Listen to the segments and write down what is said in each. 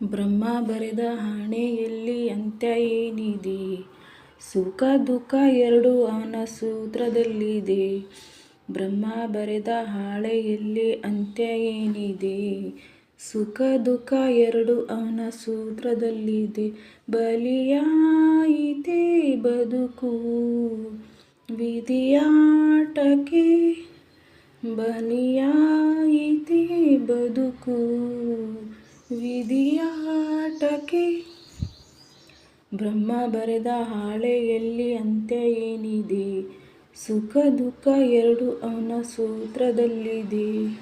ಬ್ರಹ್ಮ ಬರೆದ ಹಣೆಯಲ್ಲಿ ಅಂತ್ಯ ಏನಿದೆ? ಸುಖ ದುಃಖ ಎರಡೂ ಅವನ ಸೂತ್ರದಲ್ಲಿದೆ. ಬ್ರಹ್ಮ ಬರೆದ ಹಾಳೆಯಲ್ಲಿ ಅಂತ್ಯ ಏನಿದೆ? ಸುಖ ದುಃಖ ಎರಡೂ ಅವನ ಸೂತ್ರದಲ್ಲಿದೆ. ಬಲಿಯಾಯಿತೇ ಬದುಕು ವಿಧಿಯಾಟಕ್ಕೆ, ಬಲಿಯಾಯಿತೇ ಬದುಕು ವಿಧಿಯಾಟಕ್ಕೆ. ಬ್ರಹ್ಮ ಬರೆದ ಹಾಳೆಯಲ್ಲಿ ಅಂತ್ಯ ಏನಿದೆ? ಸುಖ ದುಃಖ ಎರಡೂ ಅವನ ಸೂತ್ರದಲ್ಲಿದೆ.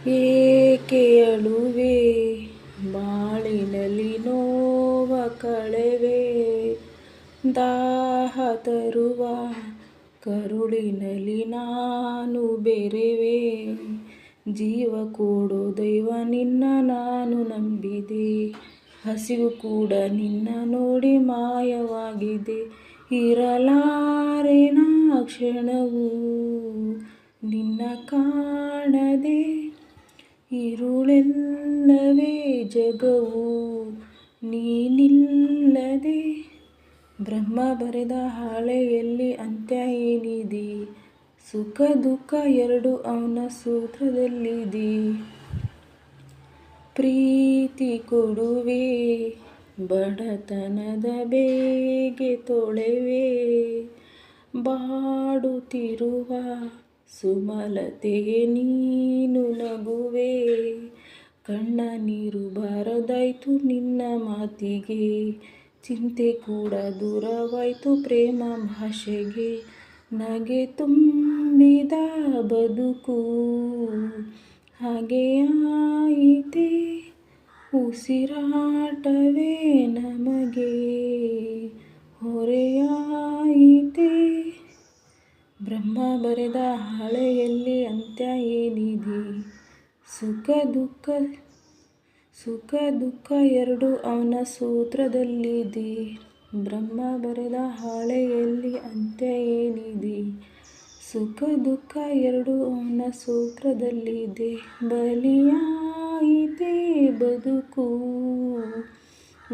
ಏಕೆ ಅಳುವೆ ಬಾಳಿನಲ್ಲಿ ನೋವ ಕಳೆವೆ, ದಾಹ ತರುವ ಕರುಳಿನಲ್ಲಿ ನಾನು ಬೆರೆವೆ. ಜೀವ ಕೊಡೋ ದೈವ ನಿನ್ನ ನಾನು ನಂಬಿದೆ, ಹಸಿವು ಕೂಡ ನಿನ್ನ ನೋಡಿ ಮಾಯವಾಗಿದೆ. ಇರಲಾರೆ ನಾ ಕ್ಷಣವೂ ನಿನ್ನ ಕಾಣದೆ, ಇರುಳೆಲ್ಲವೇ ಜಗವು ನೀನಿಲ್ಲದೆ. ಬ್ರಹ್ಮ ಬರೆದ ಹಾಳೆಯಲ್ಲಿ ಅಂತ್ಯ ಏನಿದೆ? ಸುಖ ದುಃಖ ಎರಡೂ ಅವನ ಸೂತ್ರದಲ್ಲಿದೆ. ಪ್ರೀತಿ ಕೊಡುವೆ ಬಡತನದ ಬೇಗೆ ತೊಳೆವೆ, ಬಾಡುತ್ತಿರುವ ಸುಮಲತೆಗೆ ನೀನು ನಗುವೆ. ಕಣ್ಣ ನೀರು ಬಾರದಾಯ್ತು ನಿನ್ನ ಮಾತಿಗೆ, ಚಿಂತೆ ಕೂಡ ದೂರವಾಯ್ತು ಪ್ರೇಮ ಭಾಷೆಗೆ. ನಗೆ ತುಂಬಿದ ಬದುಕು ಹಾಗೆಯಾಯಿತೇ, ಉಸಿರಾಟವೇ ನಮಗೆ ಹೊರೆಯಾಯಿತೇ. ಬ್ರಹ್ಮ ಬರೆದ ಹಾಳೆಯಲ್ಲಿ ಅಂತ್ಯ ಏನಿದೆ? ಸುಖ ದುಃಖ ಎರಡೂ ಅವನ ಸೂತ್ರದಲ್ಲಿದೆ. ಬ್ರಹ್ಮ ಬರೆದ ಹಾಳೆಯಲ್ಲಿ ಅಂತ್ಯ ಏನಿದೆ? ಸುಖ ದುಃಖ ಎರಡೂ ಅವನ ಸೂತ್ರದಲ್ಲಿದೆ. ಬಲಿಯಾಯಿತೇ ಬದುಕು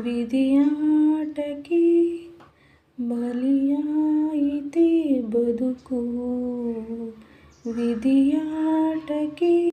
ವಿಧಿಯಾಟಕ್ಕೆ, ಬಲಿಯಾಯಿತೇ ಬದುಕು ವಿಧಿಯಾಟಕ್ಕೆ.